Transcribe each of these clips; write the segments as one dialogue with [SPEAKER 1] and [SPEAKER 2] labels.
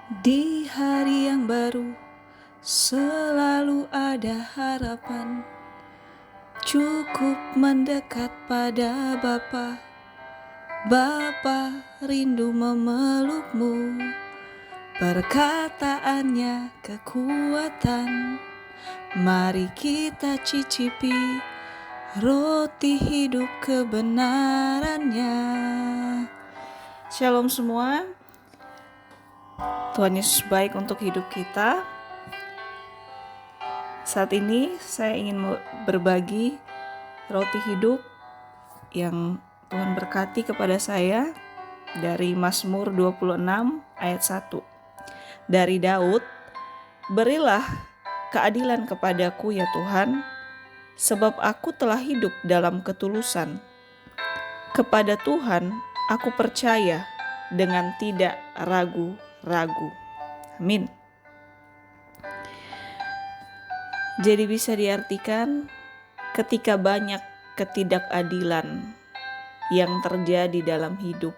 [SPEAKER 1] Di hari yang baru selalu ada harapan. Cukup mendekat pada Bapa. Bapa rindu memelukmu. Perkataannya kekuatan. Mari kita cicipi roti hidup kebenarannya. Shalom semua. Tuhan Yesus baik untuk hidup kita. Saat ini saya ingin berbagi roti hidup yang Tuhan berkati kepada saya dari Mazmur 26 ayat 1. Dari Daud, berilah keadilan kepadaku ya Tuhan, sebab aku telah hidup dalam ketulusan. Kepada Tuhan aku percaya dengan tidak ragu-ragu. Amin. Jadi bisa diartikan ketika banyak ketidakadilan yang terjadi dalam hidup,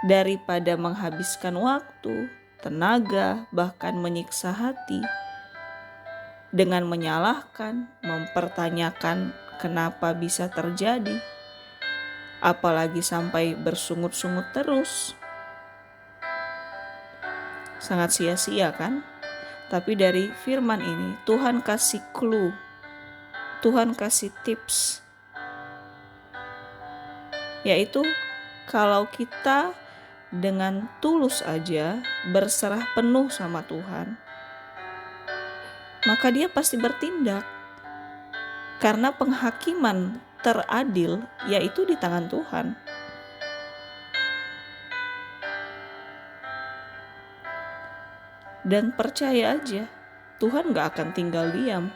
[SPEAKER 1] daripada menghabiskan waktu, tenaga, bahkan menyiksa hati dengan menyalahkan, mempertanyakan kenapa bisa terjadi, apalagi sampai bersungut-sungut terus. Sangat sia-sia kan? Tapi dari firman ini Tuhan kasih clue, Tuhan kasih tips, yaitu kalau kita dengan tulus aja berserah penuh sama Tuhan, maka Dia pasti bertindak. Karena penghakiman teradil yaitu di tangan Tuhan. Dan percaya aja, Tuhan gak akan tinggal diam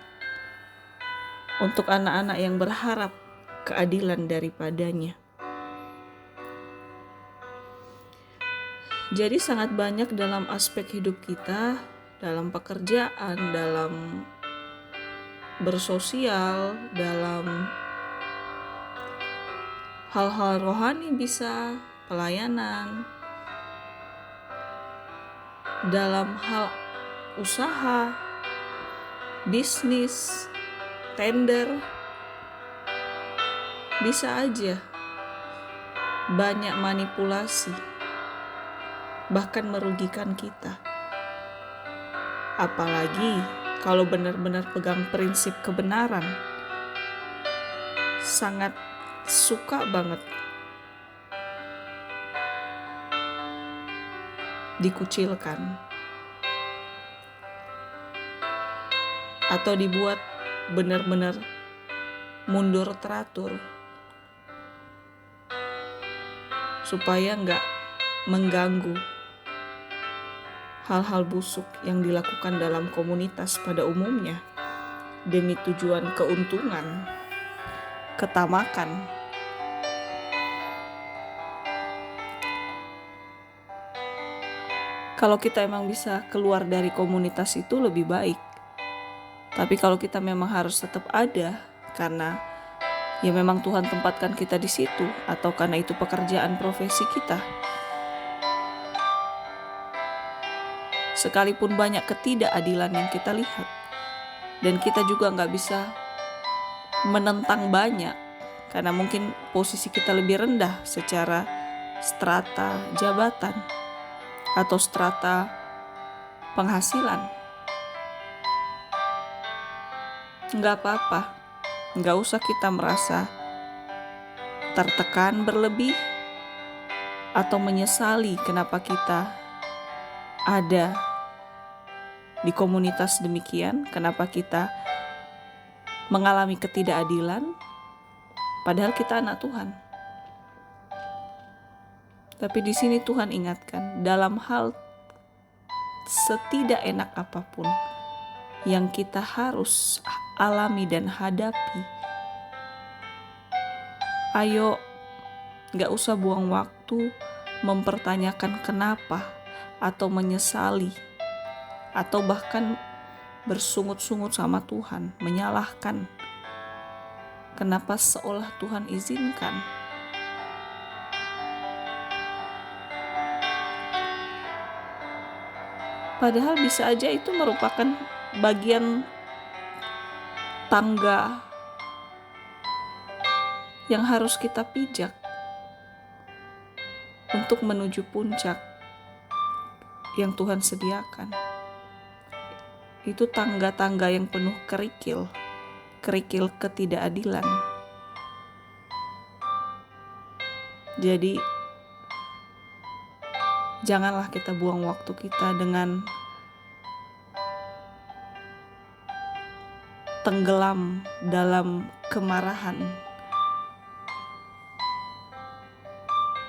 [SPEAKER 1] untuk anak-anak yang berharap keadilan daripadanya. Jadi sangat banyak dalam aspek hidup kita, dalam pekerjaan, dalam bersosial, dalam hal-hal rohani bisa, pelayanan, dalam hal usaha, bisnis, tender, bisa aja banyak manipulasi, bahkan merugikan kita. Apalagi kalau benar-benar pegang prinsip kebenaran, sangat suka banget dikucilkan atau dibuat benar-benar mundur teratur supaya nggak mengganggu hal-hal busuk yang dilakukan dalam komunitas pada umumnya demi tujuan keuntungan, ketamakan. Kalau kita emang bisa keluar dari komunitas itu lebih baik. Tapi kalau kita memang harus tetap ada karena ya memang Tuhan tempatkan kita di situ, atau karena itu pekerjaan profesi kita, sekalipun banyak ketidakadilan yang kita lihat, dan kita juga gak bisa menentang banyak karena mungkin posisi kita lebih rendah secara strata jabatan atau strata penghasilan. Gak apa-apa, gak usah kita merasa tertekan berlebih atau menyesali kenapa kita ada di komunitas demikian, kenapa kita mengalami ketidakadilan, padahal kita anak Tuhan. Tapi di sini Tuhan ingatkan, dalam hal setidak enak apapun yang kita harus alami dan hadapi, ayo gak usah buang waktu mempertanyakan kenapa, atau menyesali, atau bahkan bersungut-sungut sama Tuhan, menyalahkan kenapa seolah Tuhan izinkan. Padahal bisa aja itu merupakan bagian tangga yang harus kita pijak untuk menuju puncak yang Tuhan sediakan. Itu tangga-tangga yang penuh kerikil ketidakadilan. Jadi janganlah kita buang waktu kita dengan tenggelam dalam kemarahan,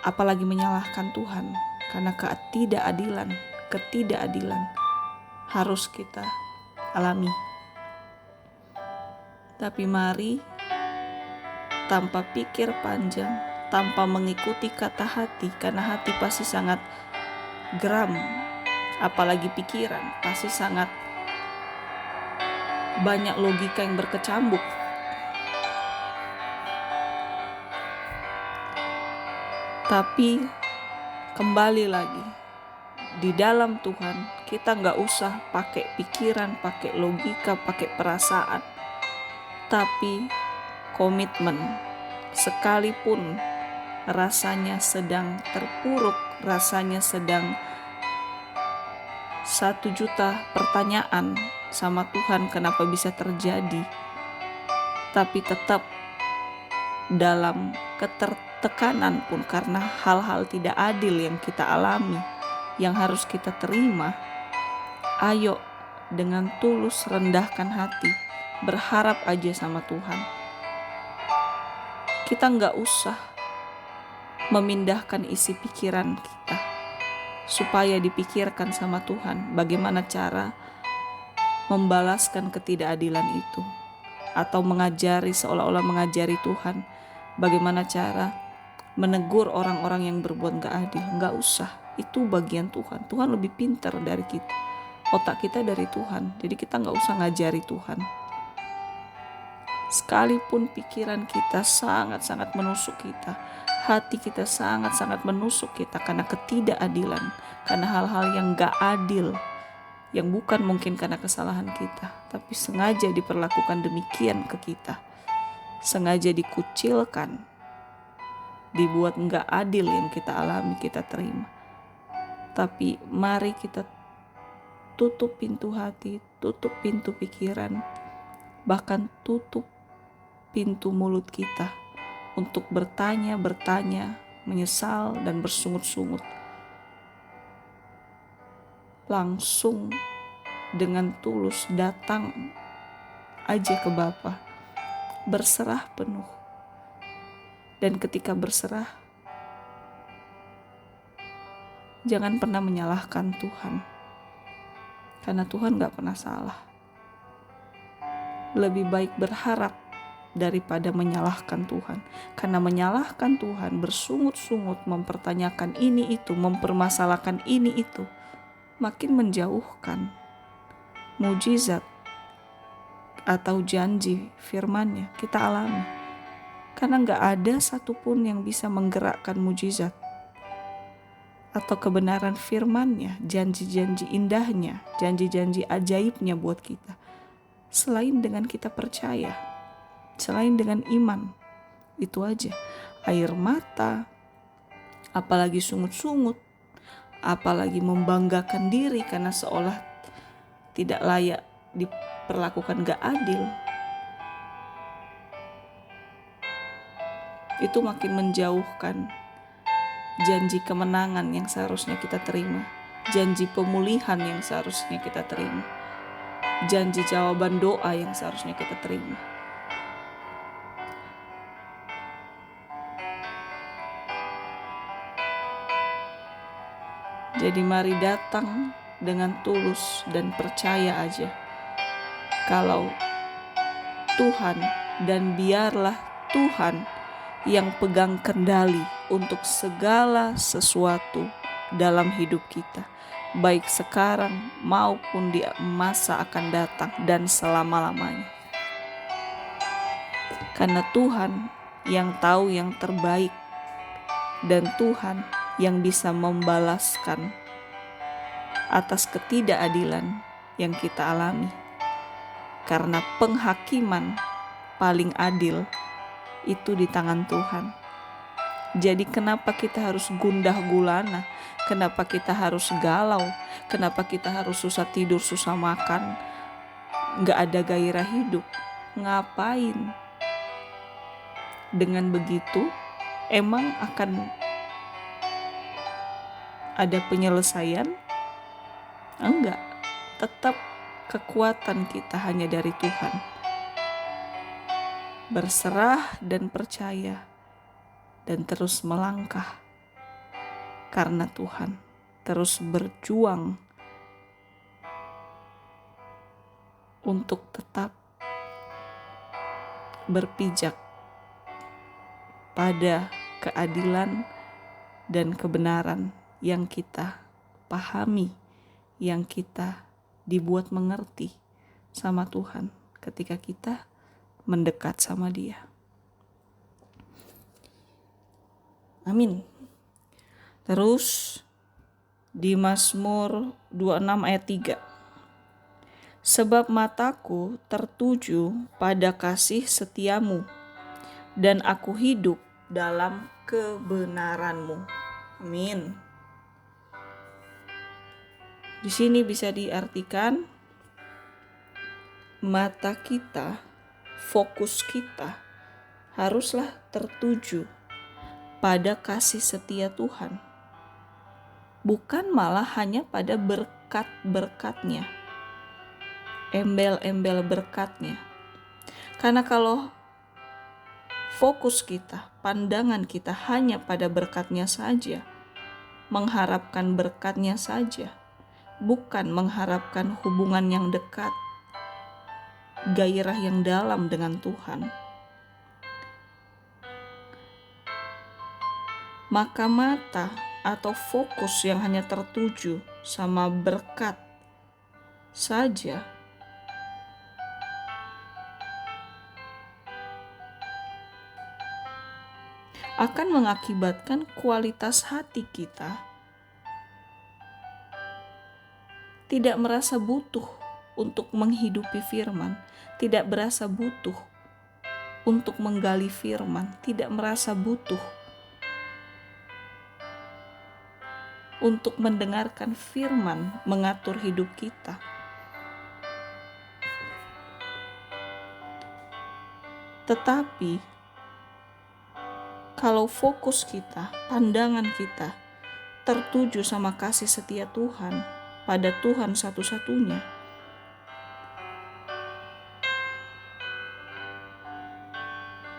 [SPEAKER 1] apalagi menyalahkan Tuhan, karena ketidakadilan harus kita alami. Tapi mari tanpa pikir panjang, tanpa mengikuti kata hati, karena hati pasti sangat geram, apalagi pikiran pasti sangat banyak logika yang berkecambuk. Tapi kembali lagi, di dalam Tuhan kita gak usah pakai pikiran, pakai logika, pakai perasaan, tapi komitmen. Sekalipun rasanya sedang terpuruk, rasanya sedang 1 juta pertanyaan sama Tuhan kenapa bisa terjadi, tapi tetap dalam ketertekanan pun karena hal-hal tidak adil yang kita alami, yang harus kita terima, ayo dengan tulus rendahkan hati, berharap aja sama Tuhan. Kita gak usah memindahkan isi pikiran kita supaya dipikirkan sama Tuhan bagaimana cara membalaskan ketidakadilan itu, atau seolah-olah mengajari Tuhan bagaimana cara menegur orang-orang yang berbuat gak adil. Gak usah, itu bagian Tuhan. Tuhan lebih pintar dari kita, otak kita dari Tuhan, jadi kita gak usah ngajari Tuhan. Sekalipun pikiran kita sangat-sangat menusuk kita, hati kita sangat-sangat menusuk kita karena ketidakadilan, karena hal-hal yang gak adil, yang bukan mungkin karena kesalahan kita, tapi sengaja diperlakukan demikian ke kita, sengaja dikucilkan, dibuat gak adil yang kita alami, kita terima. Tapi mari kita tutup pintu hati, tutup pintu pikiran, bahkan tutup pintu mulut kita untuk bertanya, menyesal dan bersungut-sungut. Langsung dengan tulus datang aja ke Bapa, berserah penuh. Dan ketika berserah, jangan pernah menyalahkan Tuhan, karena Tuhan gak pernah salah. Lebih baik berharap daripada menyalahkan Tuhan, karena menyalahkan Tuhan, bersungut-sungut, mempertanyakan ini itu, mempermasalahkan ini itu, makin menjauhkan mujizat atau janji firman-Nya kita alami. Karena gak ada satupun yang bisa menggerakkan mujizat atau kebenaran firman-Nya, janji-janji indahnya, janji-janji ajaibnya buat kita, selain dengan kita percaya, selain dengan iman. Itu aja. Air mata, apalagi sungut-sungut, apalagi membanggakan diri karena seolah tidak layak diperlakukan gak adil, itu makin menjauhkan janji kemenangan yang seharusnya kita terima, janji pemulihan yang seharusnya kita terima, janji jawaban doa yang seharusnya kita terima. Jadi mari datang dengan tulus dan percaya aja kalau Tuhan, dan biarlah Tuhan yang pegang kendali untuk segala sesuatu dalam hidup kita, baik sekarang maupun di masa akan datang dan selama-lamanya. Karena Tuhan yang tahu yang terbaik, dan Tuhan yang bisa membalaskan atas ketidakadilan yang kita alami. Karena penghakiman paling adil itu di tangan Tuhan. Jadi kenapa kita harus gundah gulana? Kenapa kita harus galau? Kenapa kita harus susah tidur, susah makan? Gak ada gairah hidup. Ngapain? Dengan begitu, emang akan ada penyelesaian? Enggak. Tetap kekuatan kita hanya dari Tuhan. Berserah dan percaya dan terus melangkah karena Tuhan. Terus berjuang untuk tetap berpijak pada keadilan dan kebenaran yang kita pahami, yang kita dibuat mengerti sama Tuhan ketika kita mendekat sama Dia. Amin. Terus di Mazmur 26 ayat 3. Sebab mataku tertuju pada kasih setiamu, dan aku hidup dalam kebenaranmu. Amin. Di sini bisa diartikan mata kita, fokus kita haruslah tertuju pada kasih setia Tuhan. Bukan malah hanya pada berkat-berkatnya, embel-embel berkatnya. Karena kalau fokus kita, pandangan kita hanya pada berkatnya saja, mengharapkan berkatnya saja, bukan mengharapkan hubungan yang dekat, gairah yang dalam dengan Tuhan, maka mata atau fokus yang hanya tertuju sama berkat saja akan mengakibatkan kualitas hati kita tidak merasa butuh untuk menghidupi firman, tidak berasa butuh untuk menggali firman, tidak merasa butuh untuk mendengarkan firman mengatur hidup kita. Tetapi kalau fokus kita, pandangan kita tertuju sama kasih setia Tuhan, pada Tuhan satu-satunya,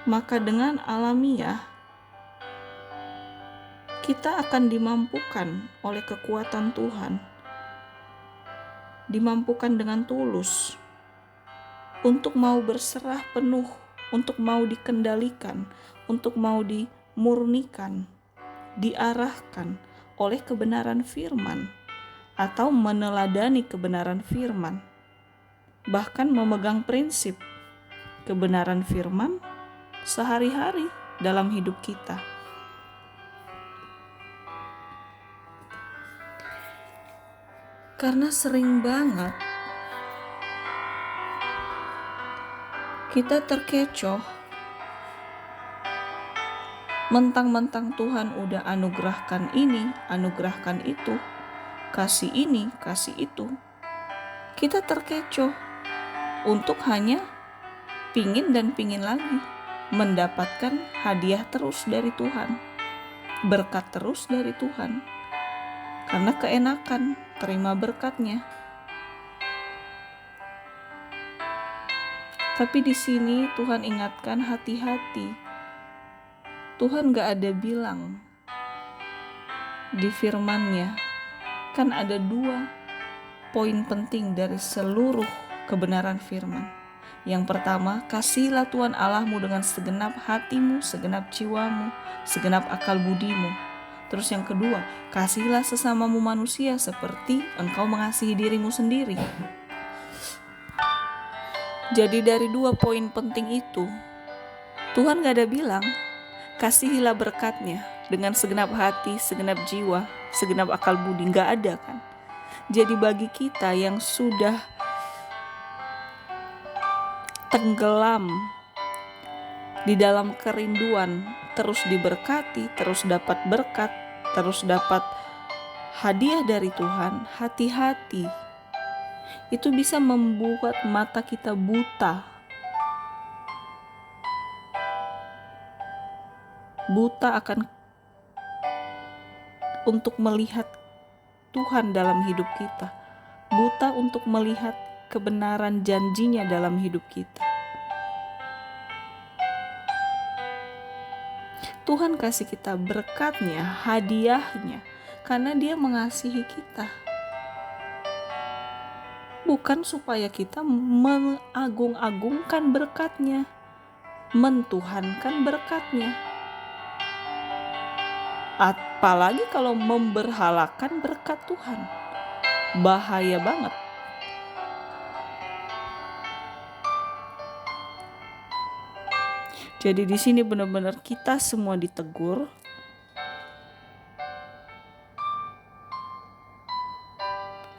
[SPEAKER 1] maka dengan alamiah kita akan dimampukan oleh kekuatan Tuhan, dimampukan dengan tulus untuk mau berserah penuh, untuk mau dikendalikan, untuk mau dimurnikan, diarahkan oleh kebenaran firman, atau meneladani kebenaran firman, bahkan memegang prinsip kebenaran firman sehari-hari dalam hidup kita. Karena sering banget kita terkecoh, mentang-mentang Tuhan udah anugerahkan ini, anugerahkan itu, kasih ini, kasih itu, kita terkecoh untuk hanya pingin dan pingin lagi mendapatkan hadiah terus dari Tuhan, berkat terus dari Tuhan, karena keenakan terima berkatnya. Tapi di sini Tuhan ingatkan, hati-hati. Tuhan gak ada bilang di firman-Nya, kan ada 2 poin penting dari seluruh kebenaran firman. Yang pertama, kasihilah Tuhan Allahmu dengan segenap hatimu, segenap jiwamu, segenap akal budimu. Terus yang kedua, kasihilah sesamamu manusia seperti engkau mengasihi dirimu sendiri. Jadi dari 2 poin penting itu, Tuhan gak ada bilang, kasihilah berkatnya dengan segenap hati, segenap jiwa, segenap akal budi. Gak ada kan. Jadi bagi kita yang sudah tenggelam di dalam kerinduan, terus diberkati, terus dapat berkat, terus dapat hadiah dari Tuhan, hati-hati. Itu bisa membuat mata kita buta. Buta akan untuk melihat Tuhan dalam hidup kita. Buta untuk melihat kebenaran janjinya dalam hidup kita. Tuhan kasih kita berkatnya, hadiahnya, karena Dia mengasihi kita. Bukan supaya kita mengagung-agungkan berkatnya, mentuhankan berkatnya. Apalagi kalau memberhalakan berkat Tuhan. Bahaya banget. Jadi di sini benar-benar kita semua ditegur.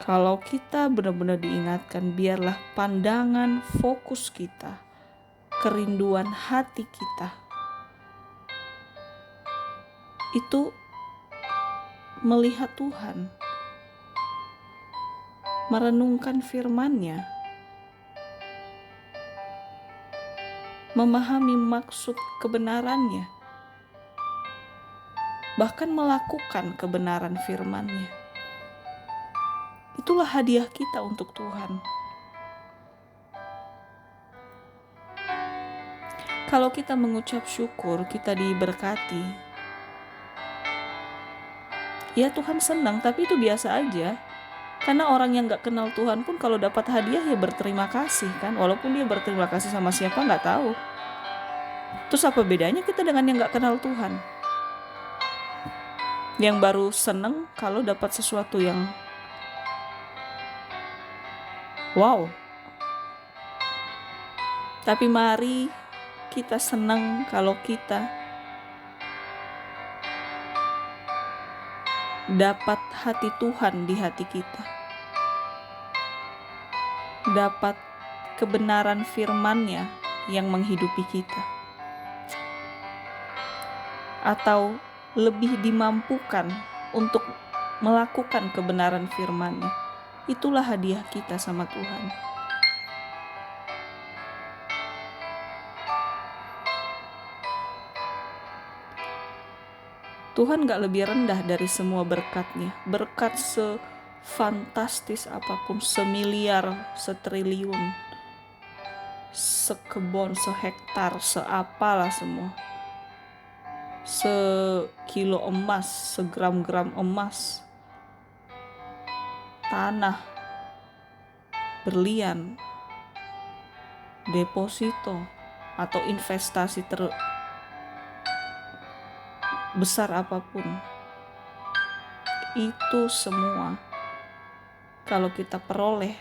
[SPEAKER 1] Kalau kita benar-benar diingatkan, biarlah pandangan fokus kita, kerinduan hati kita, itu melihat Tuhan, merenungkan firman-Nya, memahami maksud kebenarannya, bahkan melakukan kebenaran firman-Nya. Itulah hadiah kita untuk Tuhan. Kalau kita mengucap syukur, kita diberkati. Ya Tuhan senang, tapi itu biasa aja. Karena orang yang gak kenal Tuhan pun kalau dapat hadiah ya berterima kasih kan. Walaupun dia berterima kasih sama siapa gak tahu. Terus apa bedanya kita dengan yang gak kenal Tuhan? Yang baru senang kalau dapat sesuatu yang wow. Tapi mari kita senang kalau kita dapat hati Tuhan di hati kita. Dapat kebenaran firman-Nya yang menghidupi kita. Atau lebih dimampukan untuk melakukan kebenaran firman-Nya. Itulah hadiah kita sama Tuhan. Tuhan gak lebih rendah dari semua berkat-Nya. Berkat sefantastis apapun, semiliar, setriliun, sekebon, sehektar, seapalah semua. Sekilo emas, segram-gram emas, tanah, berlian, deposito, atau investasi besar apapun, itu semua kalau kita peroleh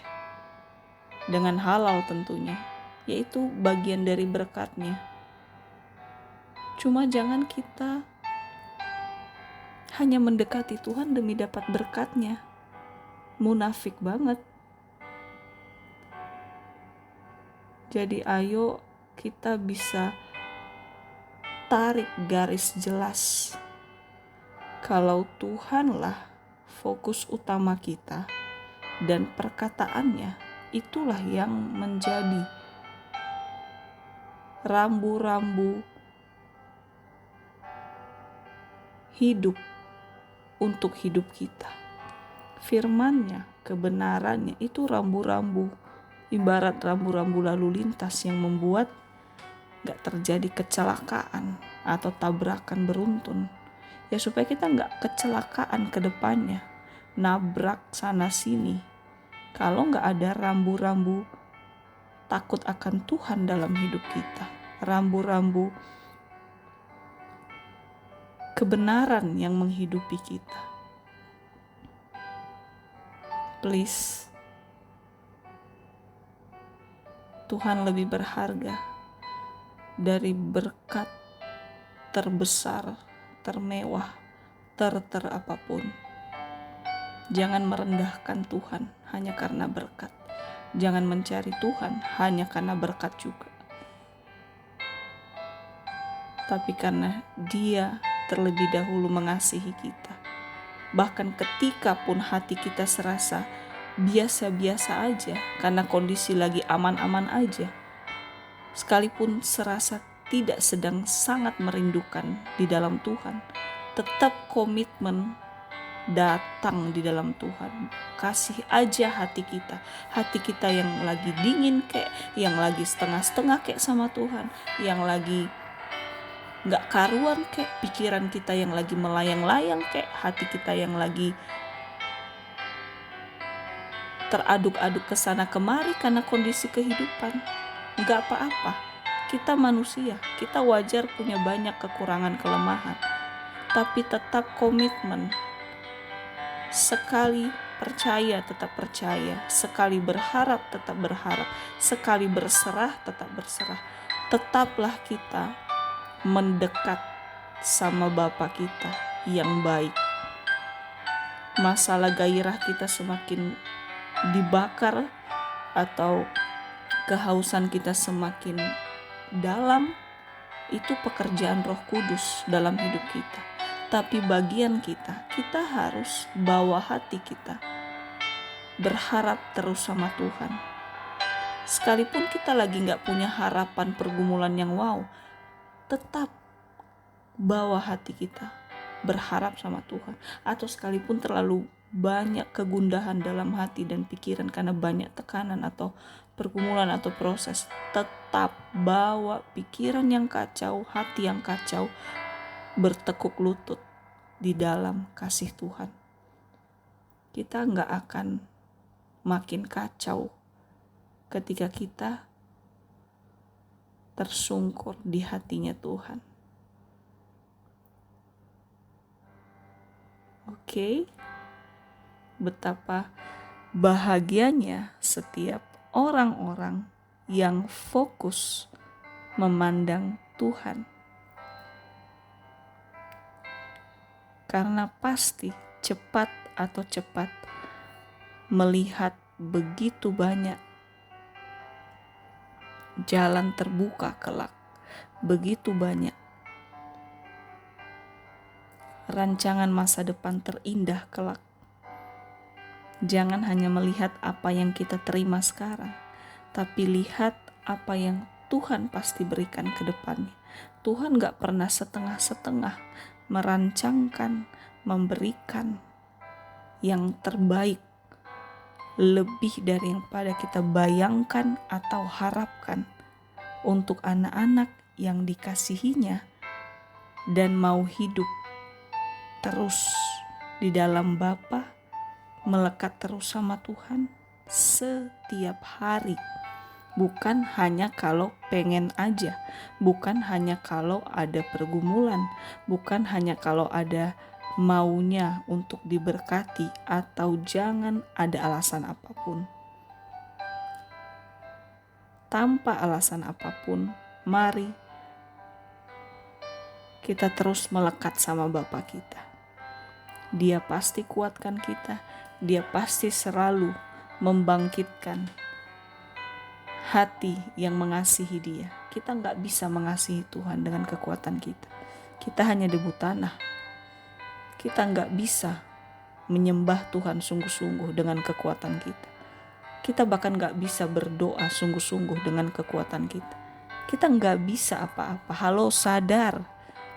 [SPEAKER 1] dengan halal tentunya, yaitu bagian dari berkat-Nya. Cuma jangan kita hanya mendekati Tuhan demi dapat berkat-Nya. Munafik banget. Jadi ayo kita bisa tarik garis jelas. Kalau Tuhanlah fokus utama kita dan perkataannya, itulah yang menjadi rambu-rambu hidup untuk hidup kita. Firman-Nya, kebenarannya itu rambu-rambu, ibarat rambu-rambu lalu lintas yang membuat gak terjadi kecelakaan atau tabrakan beruntun. Ya supaya kita gak kecelakaan ke depannya, nabrak sana sini. Kalau gak ada rambu-rambu takut akan Tuhan dalam hidup kita, rambu-rambu kebenaran yang menghidupi kita. Please, Tuhan lebih berharga dari berkat terbesar, termewah, apapun. Jangan merendahkan Tuhan hanya karena berkat. Jangan mencari Tuhan hanya karena berkat juga. Tapi karena Dia terlebih dahulu mengasihi kita. Bahkan ketika pun hati kita serasa biasa-biasa aja, karena kondisi lagi aman-aman aja, sekalipun serasa tidak sedang sangat merindukan di dalam Tuhan, tetap komitmen datang di dalam Tuhan. Kasih aja hati kita yang lagi dingin kayak, yang lagi setengah-setengah kayak sama Tuhan, yang lagi gak karuan kayak, pikiran kita yang lagi melayang-layang kayak, hati kita yang lagi teraduk-aduk kesana kemari karena kondisi kehidupan. Gak apa-apa, kita manusia, kita wajar punya banyak kekurangan kelemahan, tapi tetap komitmen. Sekali percaya tetap percaya, sekali berharap tetap berharap, sekali berserah tetap berserah. Tetaplah kita mendekat sama Bapa kita yang baik. Masalah gairah kita semakin dibakar atau kehausan kita semakin dalam, itu pekerjaan Roh Kudus dalam hidup kita. Tapi bagian kita harus bawa hati kita berharap terus sama Tuhan. Sekalipun kita lagi gak punya harapan pergumulan yang wow, tetap bawa hati kita berharap sama Tuhan. Atau sekalipun terlalu banyak kegundahan dalam hati dan pikiran karena banyak tekanan atau pergumulan atau proses, tetap bawa pikiran yang kacau, hati yang kacau, bertekuk lutut di dalam kasih Tuhan. Kita gak akan makin kacau ketika kita tersungkur di hatinya Tuhan. Oke, betapa bahagianya setiap orang-orang yang fokus memandang Tuhan. Karena pasti cepat melihat begitu banyak jalan terbuka kelak, begitu banyak rancangan masa depan terindah kelak. Jangan hanya melihat apa yang kita terima sekarang, tapi lihat apa yang Tuhan pasti berikan ke depannya. Tuhan gak pernah setengah-setengah merancangkan, memberikan yang terbaik, lebih dari yang pada kita bayangkan atau harapkan untuk anak-anak yang dikasihinya dan mau hidup terus di dalam Bapa, melekat terus sama Tuhan setiap hari. Bukan hanya kalau pengen aja, bukan hanya kalau ada pergumulan, bukan hanya kalau ada maunya untuk diberkati, atau jangan ada alasan apapun. Tanpa alasan apapun, mari kita terus melekat sama Bapa kita. Dia pasti kuatkan kita, Dia pasti selalu membangkitkan hati yang mengasihi Dia. Kita gak bisa mengasihi Tuhan dengan kekuatan kita. Kita hanya debu tanah. Kita gak bisa menyembah Tuhan sungguh-sungguh dengan kekuatan kita. Kita bahkan gak bisa berdoa sungguh-sungguh dengan kekuatan kita. Kita gak bisa apa-apa. Halo, sadar,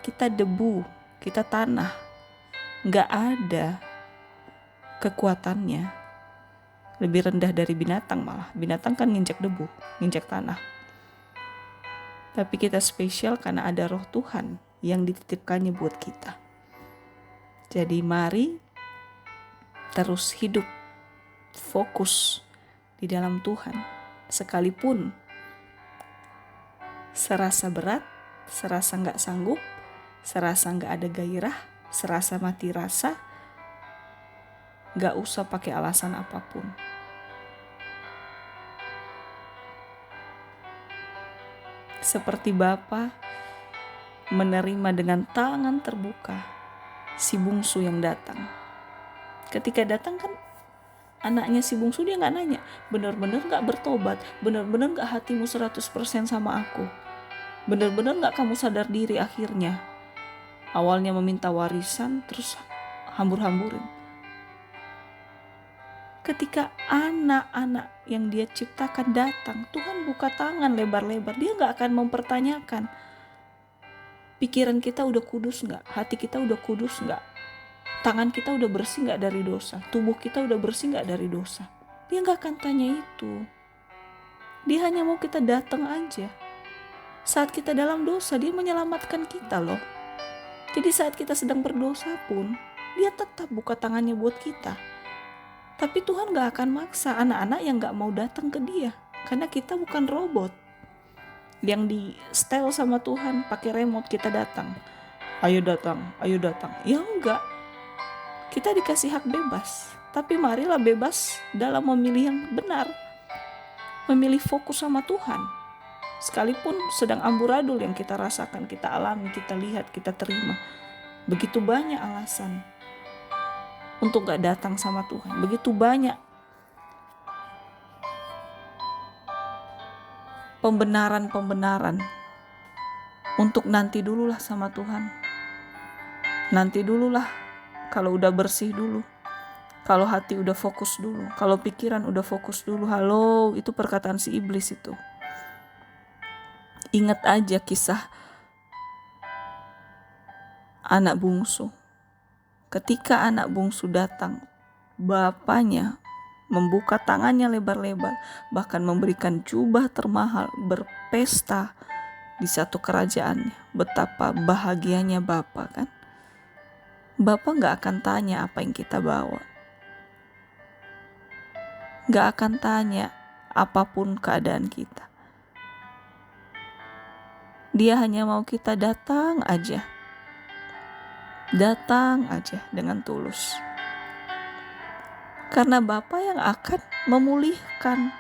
[SPEAKER 1] kita debu, kita tanah. Gak ada kekuatannya lebih rendah dari binatang malah. Binatang kan nginjak debu, nginjak tanah. Tapi kita spesial karena ada Roh Tuhan yang dititipkannya buat kita. Jadi mari terus hidup fokus di dalam Tuhan. Sekalipun serasa berat, serasa gak sanggup, serasa gak ada gairah, serasa mati rasa, gak usah pakai alasan apapun. Seperti Bapa menerima dengan tangan terbuka si bungsu yang datang. Ketika datang kan anaknya si bungsu, dia gak nanya, bener-bener gak bertobat, bener-bener gak hatimu 100% sama aku, bener-bener gak kamu sadar diri akhirnya. Awalnya meminta warisan, terus hambur-hamburin. Ketika anak-anak yang dia ciptakan datang, Tuhan buka tangan lebar-lebar. Dia gak akan mempertanyakan, pikiran kita udah kudus gak? Hati kita udah kudus gak? Tangan kita udah bersih gak dari dosa? Tubuh kita udah bersih gak dari dosa? Dia gak akan tanya itu. Dia hanya mau kita datang aja. Saat kita dalam dosa, dia menyelamatkan kita loh. Jadi saat kita sedang berdosa pun, dia tetap buka tangannya buat kita. Tapi Tuhan gak akan maksa anak-anak yang gak mau datang ke dia. Karena kita bukan robot yang di setel sama Tuhan, pakai remote kita datang. Ayo datang, ayo datang. Ya enggak. Kita dikasih hak bebas, tapi marilah bebas dalam memilih yang benar. Memilih fokus sama Tuhan. Sekalipun sedang amburadul yang kita rasakan, kita alami, kita lihat, kita terima. Begitu banyak alasan untuk gak datang sama Tuhan. Begitu banyak pembenaran-pembenaran untuk nanti dululah sama Tuhan. Nanti dululah. Kalau udah bersih dulu, kalau hati udah fokus dulu, kalau pikiran udah fokus dulu. Halo, itu perkataan si iblis itu. Ingat aja kisah anak bungsu. Ketika anak bungsu datang, bapaknya membuka tangannya lebar-lebar, bahkan memberikan jubah termahal, berpesta di satu kerajaannya. Betapa bahagianya bapak kan? Bapak gak akan tanya apa yang kita bawa. Gak akan tanya apapun keadaan kita. Dia hanya mau kita datang aja. Datang aja dengan tulus. Karena Bapa yang akan memulihkan.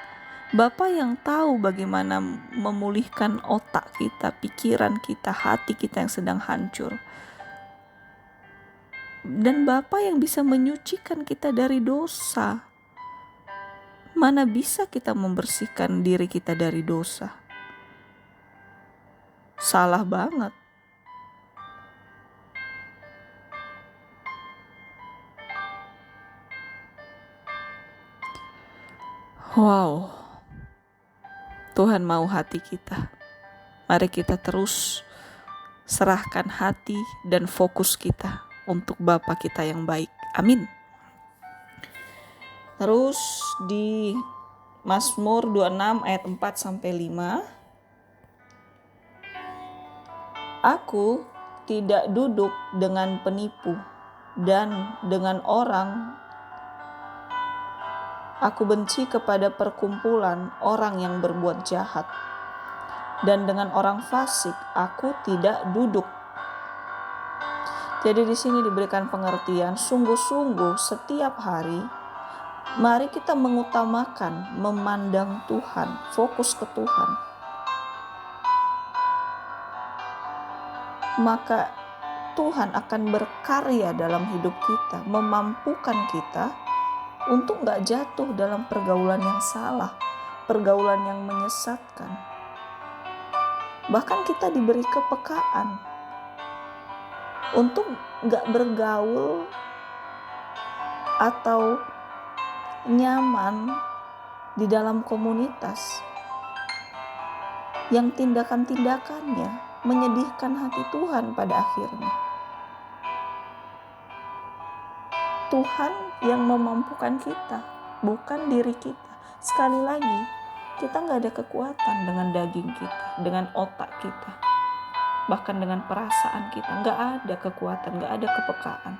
[SPEAKER 1] Bapa yang tahu bagaimana memulihkan otak kita, pikiran kita, hati kita yang sedang hancur. Dan Bapa yang bisa menyucikan kita dari dosa. Mana bisa kita membersihkan diri kita dari dosa? Salah banget. Wow, Tuhan mau hati kita. Mari kita terus serahkan hati dan fokus kita untuk Bapa kita yang baik. Amin. Terus di Mazmur 26 ayat 4-5. Aku tidak duduk dengan penipu dan dengan orang. Aku benci kepada perkumpulan orang yang berbuat jahat. Dan dengan orang fasik aku tidak duduk. Jadi di sini diberikan pengertian, sungguh-sungguh setiap hari mari kita mengutamakan memandang Tuhan, fokus ke Tuhan. Maka Tuhan akan berkarya dalam hidup kita, memampukan kita untuk gak jatuh dalam pergaulan yang salah, pergaulan yang menyesatkan. Bahkan kita diberi kepekaan untuk gak bergaul atau nyaman di dalam komunitas yang tindakan-tindakannya menyedihkan hati Tuhan pada akhirnya. Tuhan yang memampukan kita, bukan diri kita. Sekali lagi, kita gak ada kekuatan dengan daging kita, dengan otak kita, bahkan dengan perasaan kita. Gak ada kekuatan, gak ada kepekaan.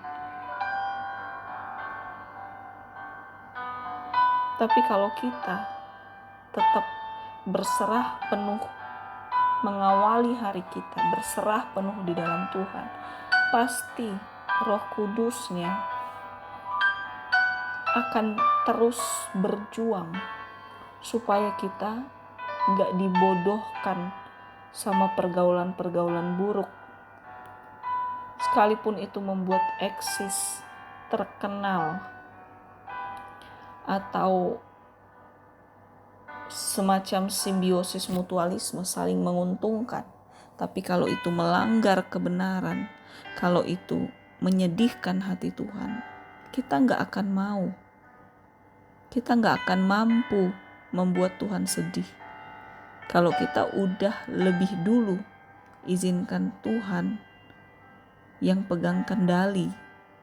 [SPEAKER 1] Tapi kalau kita tetap berserah penuh, mengawali hari kita, berserah penuh di dalam Tuhan, pasti Roh Kudusnya akan terus berjuang supaya kita gak dibodohkan sama pergaulan-pergaulan buruk. Sekalipun itu membuat eksis, terkenal, atau semacam simbiosis mutualisme, saling menguntungkan. Tapi kalau itu melanggar kebenaran, kalau itu menyedihkan hati Tuhan, kita gak akan mau. Kita gak akan mampu membuat Tuhan sedih. Kalau kita udah lebih dulu izinkan Tuhan yang pegang kendali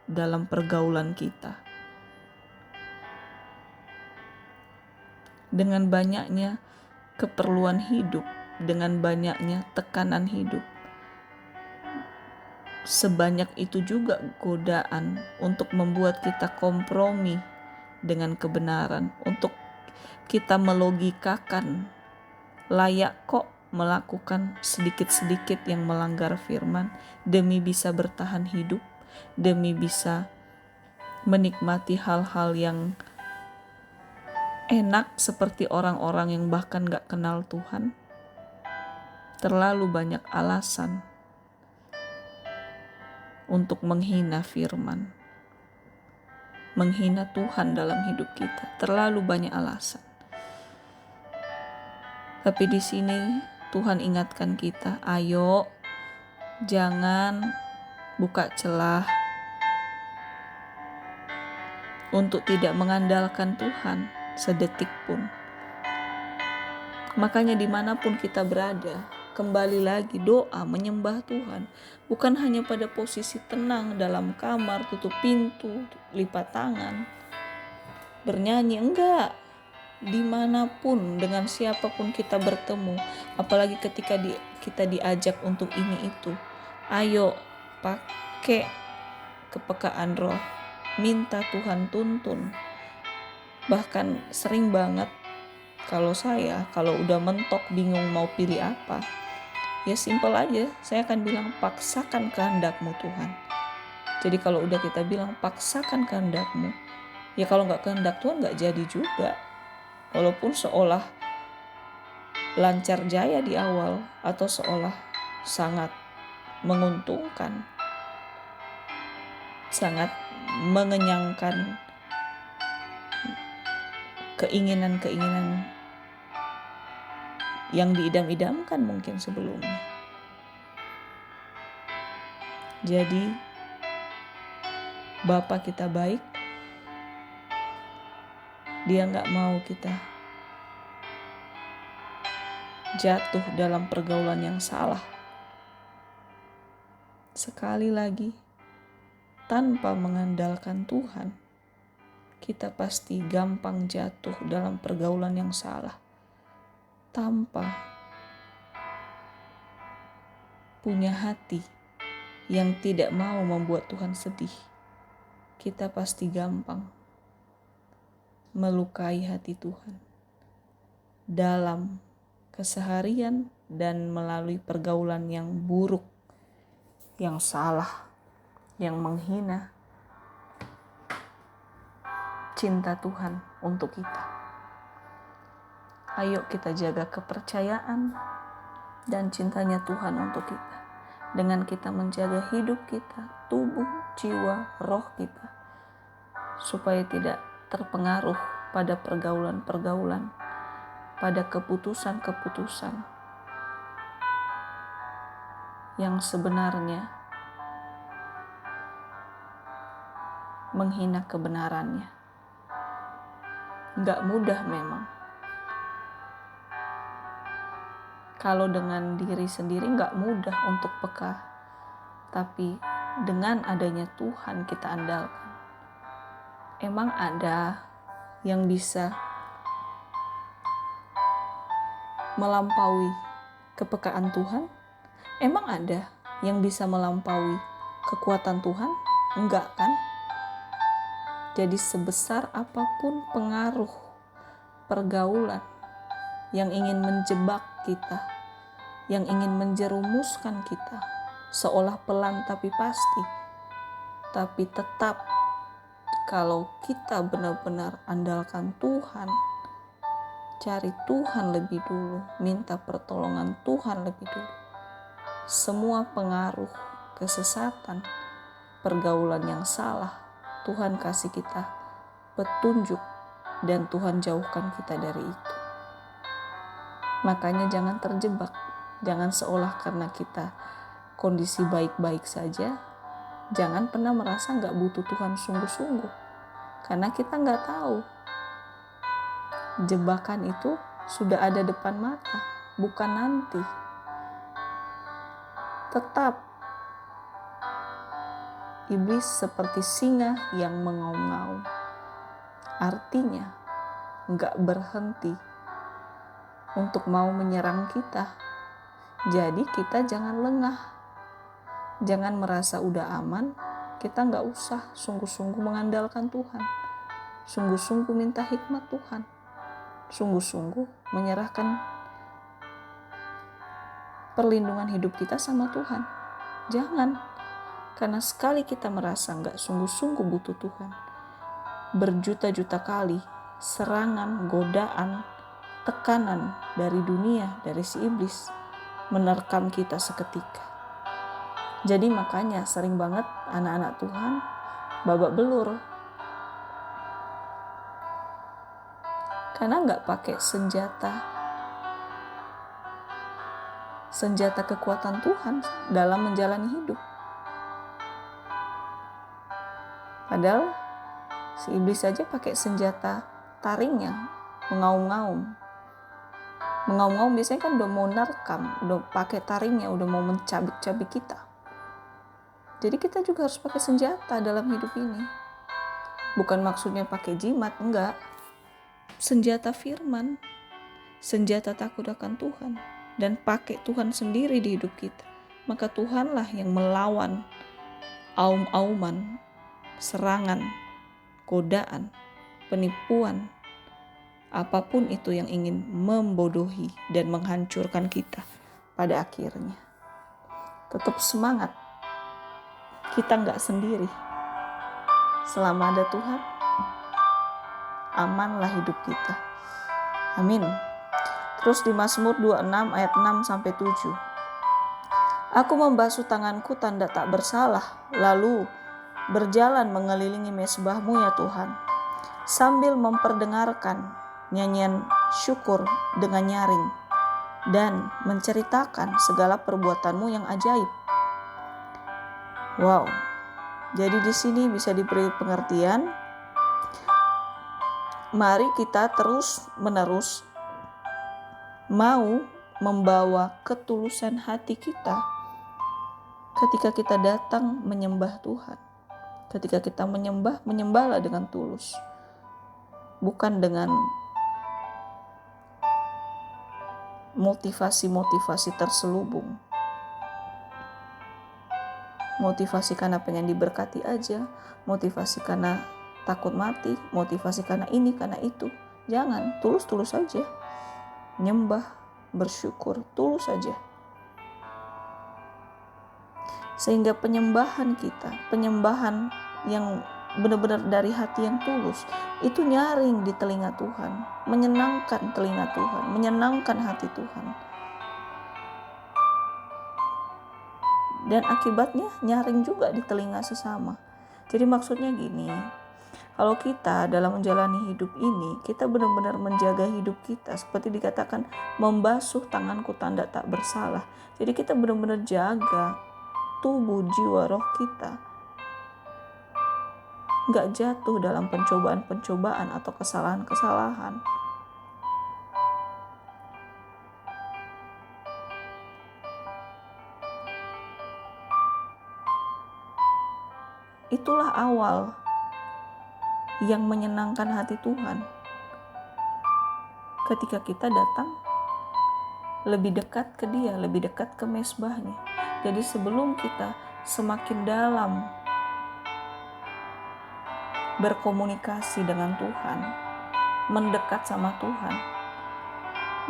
[SPEAKER 1] dalam pergaulan kita. Dengan banyaknya keperluan hidup, dengan banyaknya tekanan hidup, sebanyak itu juga godaan untuk membuat kita kompromi dengan kebenaran, untuk kita melogikakan layak kok melakukan sedikit-sedikit yang melanggar firman demi bisa bertahan hidup, demi bisa menikmati hal-hal yang enak seperti orang-orang yang bahkan gak kenal Tuhan. Terlalu banyak alasan untuk menghina firman, menghina Tuhan dalam hidup kita. Terlalu banyak alasan. Tapi di sini Tuhan ingatkan kita, ayo jangan buka celah untuk tidak mengandalkan Tuhan sedetik pun. Makanya dimanapun kita berada, kembali lagi doa, menyembah Tuhan. Bukan hanya pada posisi tenang dalam kamar, tutup pintu, lipat tangan, bernyanyi, enggak. Dimanapun, dengan siapapun kita bertemu, apalagi ketika kita diajak untuk ini itu, ayo pakai kepekaan roh, minta Tuhan tuntun. Bahkan sering banget kalau udah mentok bingung mau pilih apa, ya simpel aja, saya akan bilang paksakan kehendakmu Tuhan. Jadi kalau udah kita bilang paksakan kehendakmu, ya kalau gak kehendak Tuhan gak jadi juga. Walaupun seolah lancar jaya di awal atau seolah sangat menguntungkan, sangat mengenyangkan keinginan-keinginan yang diidam-idamkan mungkin sebelumnya. Jadi Bapa kita baik, Dia gak mau kita jatuh dalam pergaulan yang salah. Sekali lagi, tanpa mengandalkan Tuhan, kita pasti gampang jatuh dalam pergaulan yang salah. Tanpa punya hati yang tidak mau membuat Tuhan sedih, kita pasti gampang melukai hati Tuhan dalam keseharian dan melalui pergaulan yang buruk, yang salah, yang menghina cinta Tuhan untuk kita. Ayo kita jaga kepercayaan dan cintanya Tuhan untuk kita, dengan kita menjaga hidup kita, tubuh, jiwa, roh kita, supaya tidak terpengaruh pada pergaulan-pergaulan, pada keputusan-keputusan yang sebenarnya menghina kebenarannya. Gak mudah memang. Kalau dengan diri sendiri gak mudah untuk peka, tapi dengan adanya Tuhan kita andalkan. Emang ada yang bisa melampaui kepekaan Tuhan? Emang ada yang bisa melampaui kekuatan Tuhan? Enggak kan? Jadi sebesar apapun pengaruh pergaulan yang ingin menjebak kita, yang ingin menjerumuskan kita, seolah pelan tapi pasti, tapi tetap kalau kita benar-benar andalkan Tuhan, cari Tuhan lebih dulu, minta pertolongan Tuhan lebih dulu, semua pengaruh kesesatan, pergaulan yang salah, Tuhan kasih kita petunjuk dan Tuhan jauhkan kita dari itu. Makanya jangan terjebak, jangan seolah karena kita kondisi baik-baik saja, jangan pernah merasa gak butuh Tuhan sungguh-sungguh. Karena kita gak tahu, jebakan itu sudah ada depan mata, bukan nanti. Tetap iblis seperti singa yang mengaum-ngaum. Artinya gak berhenti untuk mau menyerang kita. Jadi kita jangan lengah, jangan merasa udah aman. Kita gak usah sungguh-sungguh mengandalkan Tuhan, sungguh-sungguh minta hikmat Tuhan, sungguh-sungguh menyerahkan perlindungan hidup kita sama Tuhan. Jangan. Karena sekali kita merasa gak sungguh-sungguh butuh Tuhan, berjuta-juta kali serangan, godaan, tekanan dari dunia, dari si iblis menerkam kita seketika. Jadi makanya sering banget anak-anak Tuhan babak belur. Karena gak pakai senjata kekuatan Tuhan dalam menjalani hidup. Padahal si iblis saja pakai senjata taringnya, mengaum-ngaum. Mengaum-ngaum biasanya kan udah mau nerkam, udah pakai taringnya, udah mau mencabik-cabik kita. Jadi kita juga harus pakai senjata dalam hidup ini. Bukan maksudnya pakai jimat, enggak. Senjata firman, senjata takut akan Tuhan, dan pakai Tuhan sendiri di hidup kita. Maka Tuhanlah yang melawan aum-auman, serangan, godaan, penipuan, apapun itu yang ingin membodohi dan menghancurkan kita pada akhirnya. Tetap semangat, kita gak sendiri. Selama ada Tuhan, amanlah hidup kita. Amin. Terus di Mazmur 26 ayat 6-7. Aku membasuh tanganku tanda tak bersalah, lalu berjalan mengelilingi mezbahmu ya Tuhan, sambil memperdengarkan nyanyian syukur dengan nyaring dan menceritakan segala perbuatanmu yang ajaib. Wow, jadi di sini bisa diberi pengertian, mari kita terus-menerus mau membawa ketulusan hati kita ketika kita datang menyembah Tuhan. Ketika kita menyembahlah dengan tulus. Bukan dengan motivasi-motivasi terselubung. Motivasi karena pengen diberkati aja, motivasi karena takut mati, motivasi karena ini, karena itu. Jangan, tulus-tulus aja. Nyembah, bersyukur, tulus aja. Sehingga penyembahan kita, penyembahan yang benar-benar dari hati yang tulus, itu nyaring di telinga Tuhan, menyenangkan telinga Tuhan, menyenangkan hati Tuhan. Dan akibatnya nyaring juga di telinga sesama. Jadi maksudnya gini, kalau kita dalam menjalani hidup ini, kita benar-benar menjaga hidup kita, seperti dikatakan membasuh tanganku tanda tak bersalah. Jadi kita benar-benar jaga tubuh, jiwa, roh kita gak jatuh dalam pencobaan-pencobaan atau kesalahan-kesalahan. Itulah awal yang menyenangkan hati Tuhan. Ketika kita datang lebih dekat ke Dia, lebih dekat ke mezbahnya. Jadi sebelum kita semakin dalam berkomunikasi dengan Tuhan, mendekat sama Tuhan,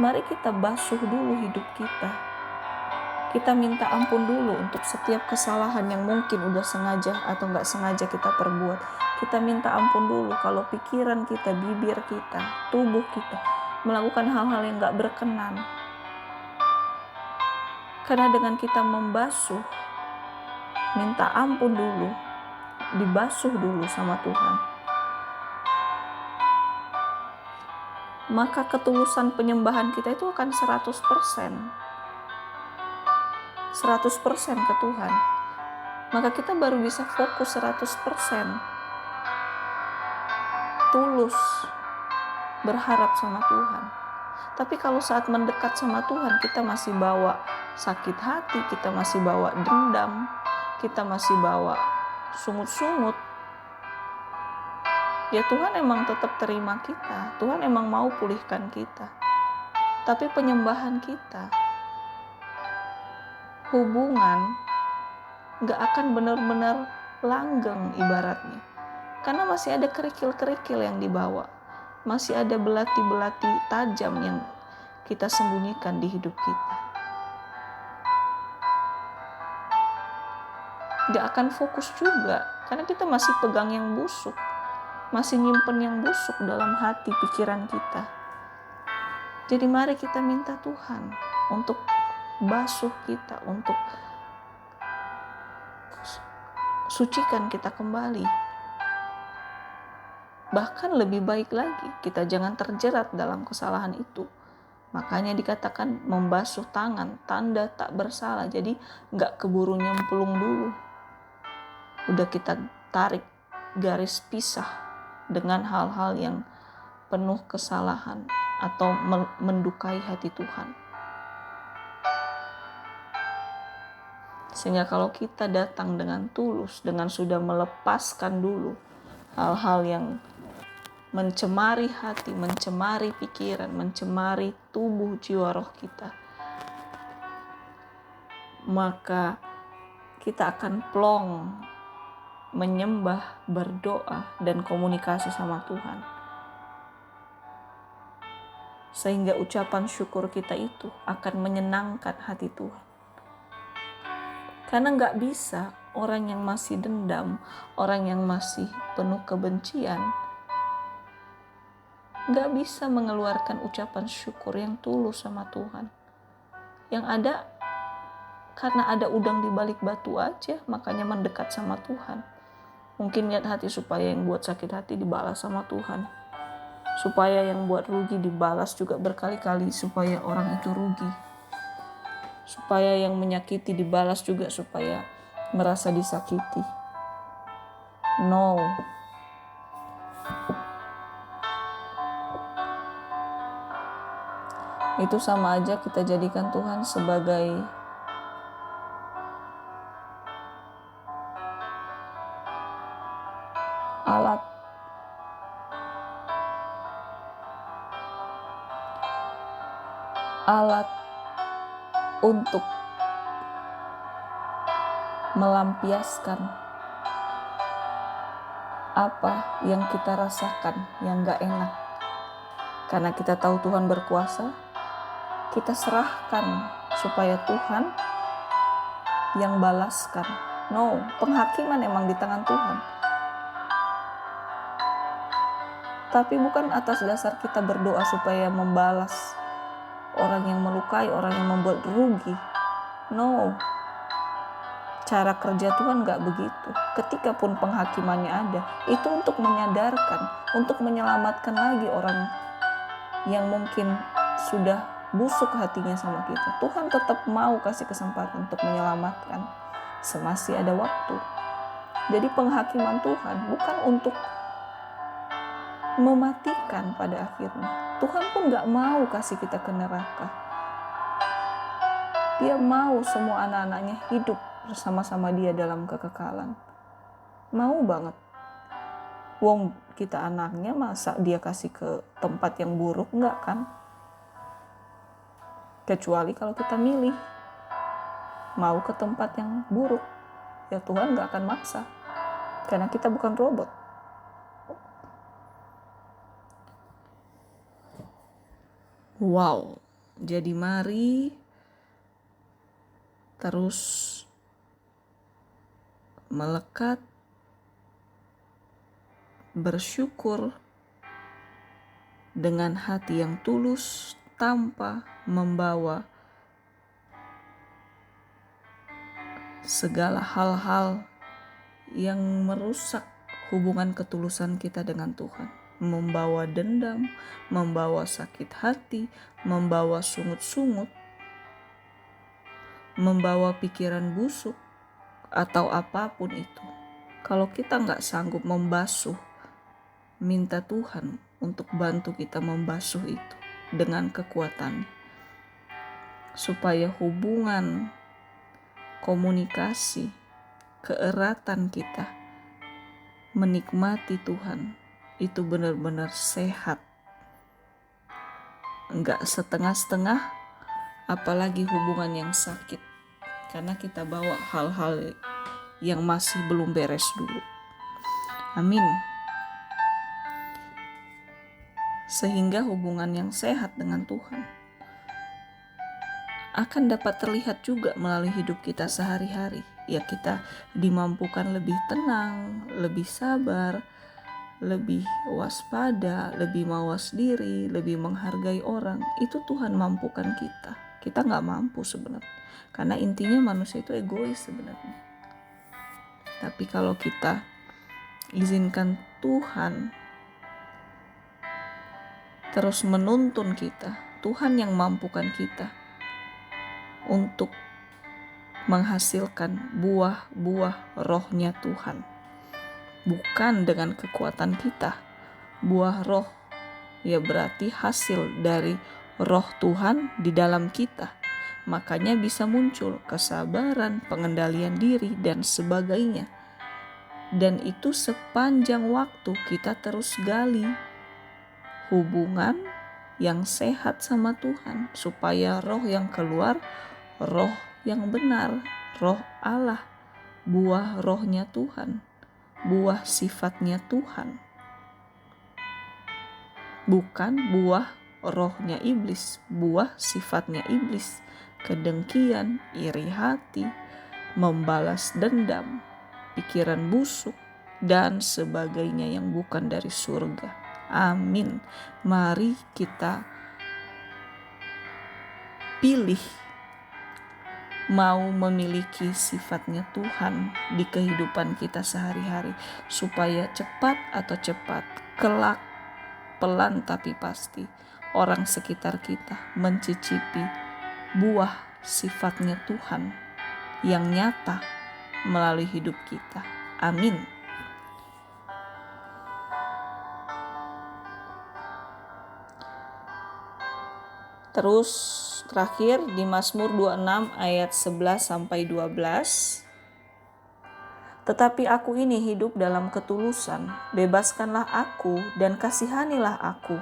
[SPEAKER 1] mari kita basuh dulu hidup kita. Kita minta ampun dulu untuk setiap kesalahan yang mungkin udah sengaja atau gak sengaja kita perbuat. Kita minta ampun dulu kalau pikiran kita, bibir kita, tubuh kita melakukan hal-hal yang gak berkenan. Karena dengan kita membasuh, minta ampun dulu, dibasuh dulu sama Tuhan, maka ketulusan penyembahan kita itu akan 100%. 100% ke Tuhan. Maka kita baru bisa fokus 100%. Tulus berharap sama Tuhan. Tapi kalau saat mendekat sama Tuhan, kita masih bawa sakit hati, kita masih bawa dendam, kita masih bawa sungut-sungut, ya Tuhan emang tetap terima kita. Tuhan emang mau pulihkan kita. Tapi penyembahan kita, hubungan gak akan benar-benar langgeng ibaratnya. Karena masih ada kerikil-kerikil yang dibawa. Masih ada belati-belati tajam yang kita sembunyikan di hidup kita. Gak akan fokus juga, karena kita masih pegang yang busuk. Masih nyimpen yang busuk dalam hati pikiran kita. Jadi mari kita minta Tuhan untuk basuh kita, untuk sucikan kita kembali. Bahkan lebih baik lagi, kita jangan terjerat dalam kesalahan itu. Makanya dikatakan membasuh tangan, tanda tak bersalah. Jadi gak keburu nyemplung dulu. Udah kita tarik garis pisah dengan hal-hal yang penuh kesalahan atau mendukai hati Tuhan. Sehingga kalau kita datang dengan tulus, dengan sudah melepaskan dulu hal-hal yang mencemari hati, mencemari pikiran, mencemari tubuh jiwa roh kita, maka kita akan plong menyembah, berdoa, dan komunikasi sama Tuhan. Sehingga ucapan syukur kita itu akan menyenangkan hati Tuhan. Karena gak bisa orang yang masih dendam, orang yang masih penuh kebencian, gak bisa mengeluarkan ucapan syukur yang tulus sama Tuhan. Yang ada, karena ada udang di balik batu aja, makanya mendekat sama Tuhan. Mungkin lihat hati supaya yang buat sakit hati dibalas sama Tuhan. Supaya yang buat rugi dibalas juga berkali-kali supaya orang itu rugi. Supaya yang menyakiti dibalas juga supaya merasa disakiti. No. Itu sama aja kita jadikan Tuhan sebagai alat untuk melampiaskan apa yang kita rasakan yang gak enak. Karena kita tahu Tuhan berkuasa, kita serahkan supaya Tuhan yang balaskan. No, penghakiman emang di tangan Tuhan. Tapi bukan atas dasar kita berdoa supaya membalas orang yang melukai, orang yang membuat rugi. No. Cara kerja Tuhan gak begitu. Ketika pun penghakimannya ada, itu untuk menyadarkan, untuk menyelamatkan lagi orang yang mungkin sudah busuk hatinya sama kita. Tuhan tetap mau kasih kesempatan untuk menyelamatkan semasih ada waktu. Jadi penghakiman Tuhan bukan untuk mematikan pada akhirnya. Tuhan pun gak mau kasih kita ke neraka. Dia mau semua anak-anaknya hidup bersama-sama dia dalam kekekalan. Mau banget. Wong kita anaknya, masa dia kasih ke tempat yang buruk? Enggak kan? Kecuali kalau kita milih mau ke tempat yang buruk. Ya Tuhan gak akan maksa. Karena kita bukan robot. Wow, jadi mari terus melekat, bersyukur dengan hati yang tulus tanpa membawa segala hal-hal yang merusak hubungan ketulusan kita dengan Tuhan. membawa dendam, membawa sakit hati, membawa sungut-sungut, membawa pikiran busuk, atau apapun itu. Kalau kita nggak sanggup membasuh, minta Tuhan untuk bantu kita membasuh itu dengan kekuatan, supaya hubungan, komunikasi, keeratan kita menikmati Tuhan itu benar-benar sehat, nggak setengah-setengah, apalagi hubungan yang sakit, karena kita bawa hal-hal yang masih belum beres dulu. Amin. Sehingga hubungan yang sehat dengan Tuhan akan dapat terlihat juga melalui hidup kita sehari-hari. Ya, kita dimampukan lebih tenang, lebih sabar, lebih waspada, lebih mawas diri, lebih menghargai orang. Itu Tuhan mampukan kita. Kita gak mampu sebenarnya. Karena intinya manusia itu egois sebenarnya. Tapi kalau kita izinkan Tuhan terus menuntun kita, Tuhan yang mampukan kita untuk menghasilkan buah-buah rohnya Tuhan. Bukan dengan kekuatan kita. Buah roh ya berarti hasil dari roh Tuhan di dalam kita. Makanya bisa muncul kesabaran, pengendalian diri, dan sebagainya. Dan itu sepanjang waktu kita terus gali hubungan yang sehat sama Tuhan, supaya roh yang keluar, roh yang benar, roh Allah, buah rohnya Tuhan, buah sifatnya Tuhan, bukan buah rohnya iblis, buah sifatnya iblis, kedengkian, iri hati, membalas dendam, pikiran busuk, dan sebagainya yang bukan dari surga. Amin. Mari kita pilih mau memiliki sifatnya Tuhan di kehidupan kita sehari-hari, supaya cepat atau cepat, kelak, pelan tapi pasti, orang sekitar kita mencicipi buah sifatnya Tuhan yang nyata melalui hidup kita. Amin. Terus terakhir di Mazmur 26 ayat 11-12. Tetapi aku ini hidup dalam ketulusan, bebaskanlah aku dan kasihanilah aku.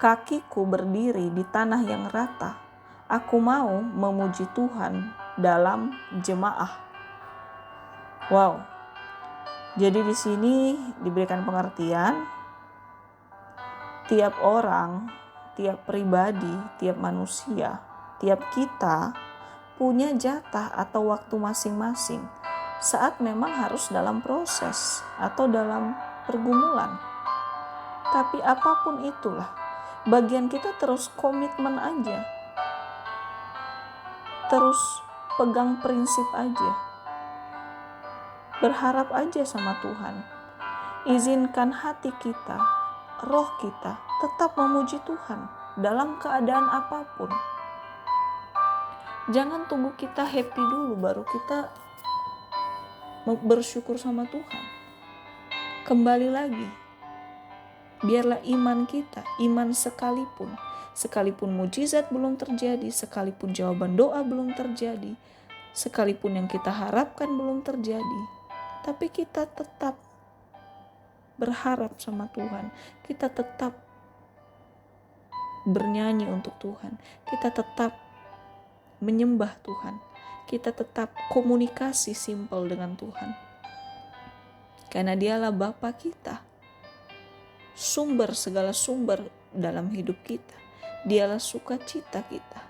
[SPEAKER 1] Kakiku berdiri di tanah yang rata. Aku mau memuji Tuhan dalam jemaah. Wow. Jadi di sini diberikan pengertian, tiap orang, tiap pribadi, tiap manusia, tiap kita punya jatah atau waktu masing-masing saat memang harus dalam proses atau dalam pergumulan. Tapi apapun itulah, bagian kita terus komitmen aja, terus pegang prinsip aja, berharap aja sama Tuhan. Izinkan hati kita, roh kita tetap memuji Tuhan dalam keadaan apapun. Jangan tunggu kita happy dulu baru kita bersyukur sama Tuhan. Kembali lagi, biarlah iman kita, iman sekalipun mujizat belum terjadi, sekalipun jawaban doa belum terjadi, sekalipun yang kita harapkan belum terjadi, tapi kita tetap berharap sama Tuhan, kita tetap bernyanyi untuk Tuhan, kita tetap menyembah Tuhan, kita tetap komunikasi simpel dengan Tuhan. Karena Dialah Bapa kita, segala sumber dalam hidup kita. Dialah sukacita kita,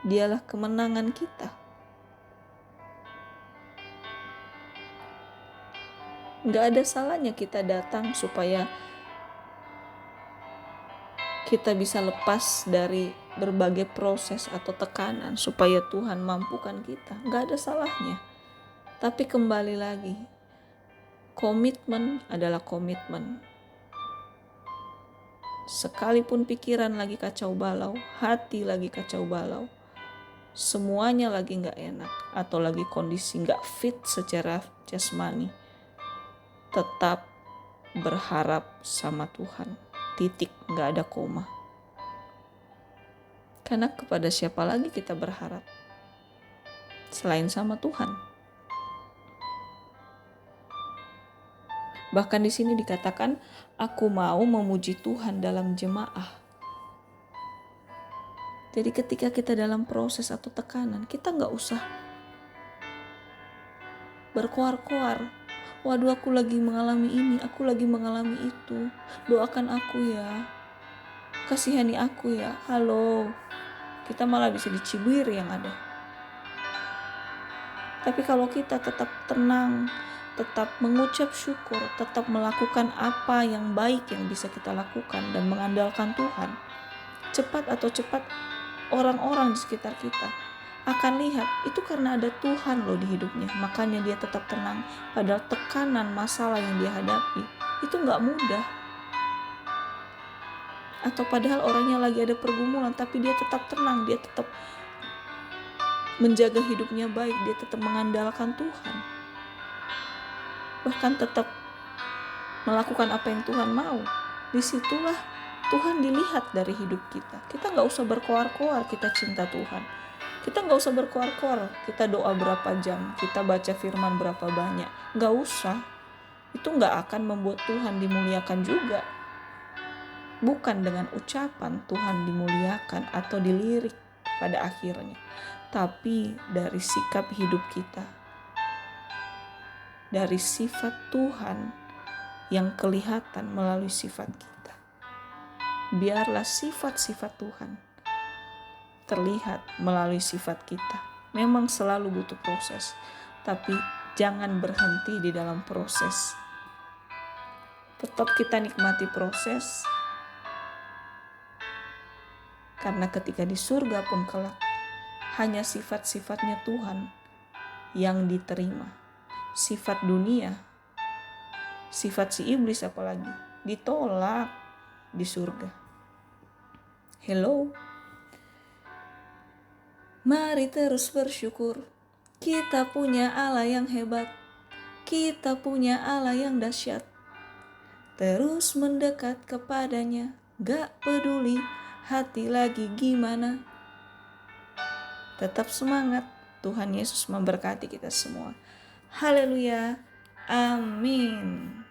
[SPEAKER 1] Dialah kemenangan kita. Gak ada salahnya kita datang supaya kita bisa lepas dari berbagai proses atau tekanan, supaya Tuhan mampukan kita. Gak ada salahnya. Tapi kembali lagi, Komitmen adalah komitmen. Sekalipun pikiran lagi kacau balau, hati lagi kacau balau, semuanya lagi gak enak, atau lagi kondisi gak fit secara jasmani, tetap berharap sama Tuhan. Titik, gak ada koma. Karena kepada siapa lagi kita berharap selain sama Tuhan? Bahkan di sini dikatakan, aku mau memuji Tuhan dalam jemaah. Jadi ketika kita dalam proses atau tekanan, kita gak usah berkoar-koar. Waduh, aku lagi mengalami ini, aku lagi mengalami itu. Doakan aku ya. Kasihani aku ya. Halo. Kita malah bisa dicibir yang ada. Tapi kalau kita tetap tenang, tetap mengucap syukur, tetap melakukan apa yang baik yang bisa kita lakukan dan mengandalkan Tuhan, cepat orang-orang di sekitar kita akan lihat itu karena ada Tuhan loh di hidupnya. Makanya dia tetap tenang. Padahal tekanan masalah yang dia hadapi itu gak mudah. Atau padahal orangnya lagi ada pergumulan, tapi dia tetap tenang, dia tetap menjaga hidupnya baik, dia tetap mengandalkan Tuhan. Bahkan tetap melakukan apa yang Tuhan mau. Disitulah Tuhan dilihat dari hidup kita. Kita gak usah berkoar-koar kita cinta Tuhan. Kita gak usah berkoar-koar kita doa berapa jam, kita baca firman berapa banyak. Gak usah. Itu gak akan membuat Tuhan dimuliakan juga. Bukan dengan ucapan Tuhan dimuliakan atau dilirik pada akhirnya, tapi dari sikap hidup kita, dari sifat Tuhan yang kelihatan melalui sifat kita. Biarlah sifat-sifat Tuhan terlihat melalui sifat kita. Memang selalu butuh proses, tapi jangan berhenti di dalam proses. Tetap kita nikmati proses, karena ketika di surga pun kelak hanya sifat-sifatnya Tuhan yang diterima. Sifat dunia, sifat si iblis apalagi, ditolak di surga. Hello. Mari terus bersyukur. Kita punya Allah yang hebat. Kita punya Allah yang dahsyat. Terus mendekat kepadanya. Gak peduli hati lagi gimana. Tetap semangat. Tuhan Yesus memberkati kita semua. Haleluya. Amin.